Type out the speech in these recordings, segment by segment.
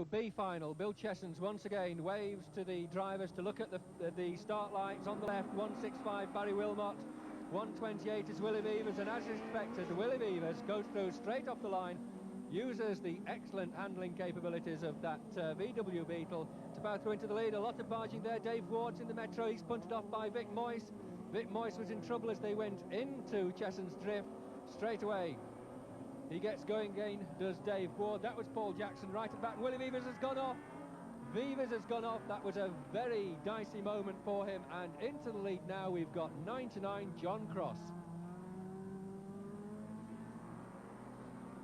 B final, Bill Chessens once again waves to the drivers to look at the start lights. On the left, 165 Barry Wilmot, 128 is Willy Veevers, and as expected, Willy Veevers goes through straight off the line, uses the excellent handling capabilities of that VW Beetle to power through into the lead. A lot of barging there. Dave Ward's in the Metro, he's punted off by Vic Moyse. Vic Moyse was in trouble as they went into Chessens Drift straight away. He gets going again, does Dave Ward. That was Paul Jackson right at the back. Willy Veevers has gone off. Veevers has gone off. That was a very dicey moment for him. And into the lead now, we've got 9-9 John Cross.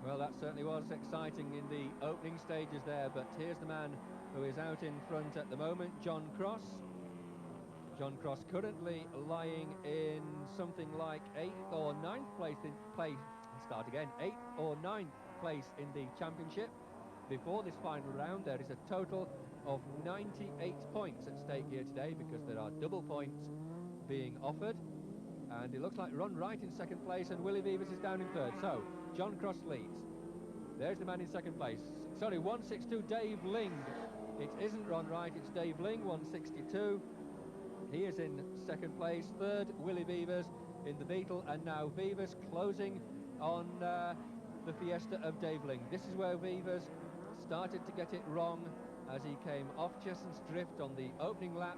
Well, that certainly was exciting in the opening stages there. But here's the man who is out in front at the moment, John Cross. John Cross currently lying in something like 8th or 9th place in 8th or 9th place in the championship. Before this final round, there is a total of 98 points at stake here today, because there are double points being offered. And it looks like Ron Wright in second place, and Willy Veevers is down in third. So John Cross leads. There's the man in second place. Sorry, 162 Dave Ling. It isn't Ron Wright, it's Dave Ling, 162. He is in second place. Third, Willy Veevers in the Beetle, and now Veevers closing on the Fiesta of Dave Ling. This is where Veevers started to get it wrong as he came off Chessens Drift on the opening lap.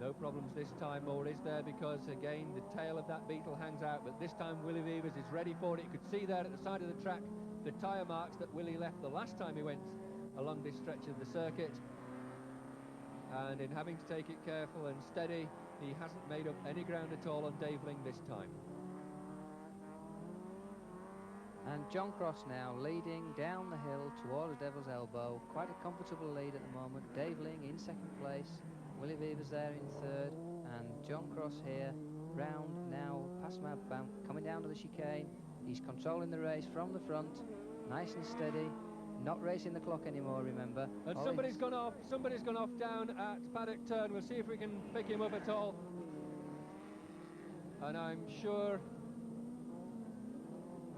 No problems this time, or is there? Because again, the tail of that Beetle hangs out, but this time Willy Veevers is ready for it. You could see there at the side of the track the tyre marks that Willy left the last time he went along this stretch of the circuit. And in having to take it careful and steady, he hasn't made up any ground at all on Dave Ling this time. And John Cross now leading down the hill towards Devil's Elbow. Quite a comfortable lead at the moment. Dave Ling in second place, Willy Veevers there in third, and John Cross here round now past Mad Bank, coming down to the chicane. He's controlling the race from the front, nice and steady. Not racing the clock anymore, remember. And somebody's gone off down at Paddock Turn. We'll see if we can pick him up at all. And I'm sure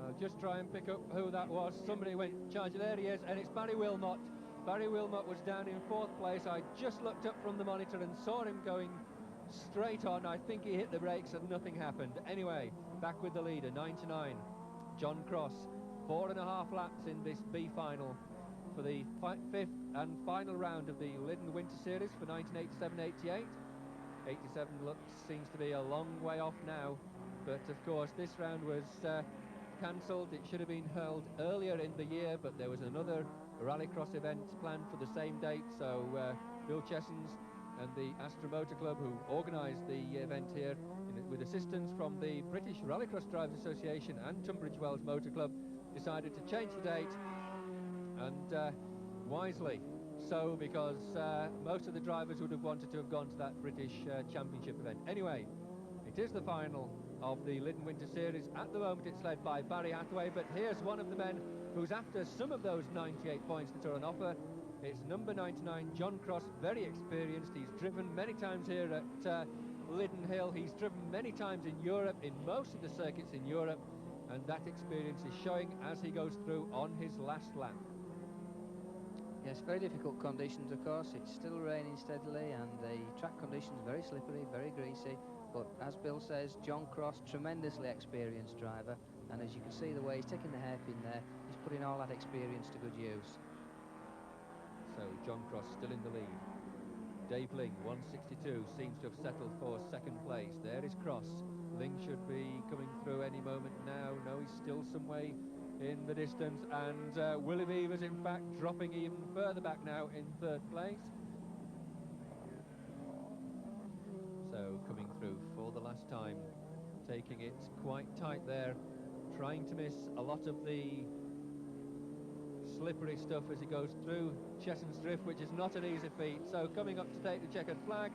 I'll just try and pick up who that was. Somebody went charging. There he is, and it's Barry Wilmot. Barry Wilmot was down in fourth place. I just looked up from the monitor and saw him going straight on. I think he hit the brakes and nothing happened. Anyway, back with the leader, 9-9 John Cross. 4.5 laps in this B final for the fifth and final round of the Lydden Winter Series for 1987-88. 87 seems to be a long way off now, but of course this round was cancelled. It should have been held earlier in the year, but there was another Rallycross event planned for the same date, so Bill Chessens and the Astra Motor Club, who organised the event here with assistance from the British Rallycross Drivers Association and Tunbridge Wells Motor Club, decided to change the date, and wisely so, because most of the drivers would have wanted to have gone to that British Championship event. Anyway, it is the final of the Lydden Winter Series. At the moment it's led by Barry Hathaway, but here's one of the men who's after some of those 98 points that are on offer. It's number 99 John Cross, very experienced. He's driven many times here at Lydden Hill. He's driven many times in Europe, in most of the circuits in Europe, and that experience is showing as he goes through on his last lap. Yes, very difficult conditions, of course. It's still raining steadily, and the track conditions very slippery, very greasy. But as Bill says, John Cross, tremendously experienced driver, and as you can see the way he's taking the hairpin there, he's putting all that experience to good use. So John Cross still in the lead. Dave Ling, 162, seems to have settled for second place. There is Cross. Ling should be coming through any moment now. No, he's still some way in the distance, and Willy Veevers in fact dropping even further back now in third place. So coming through for the last time, taking it quite tight there, trying to miss a lot of the slippery stuff as he goes through Chessens Drift, which is not an easy feat. So coming up to take the checkered flag.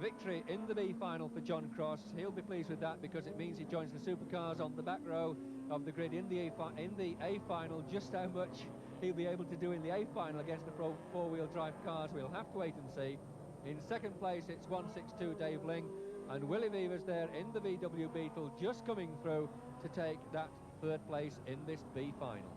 Victory in the B final for John Cross. He'll be pleased with that, because it means he joins the supercars on the back row of the grid in the A final. Just how much he'll be able to do in the A final against the four-wheel drive cars, we'll have to wait and see. In second place it's 162 Dave Ling, and Willy Veevers there in the VW Beetle, just coming through to take that third place in this B final.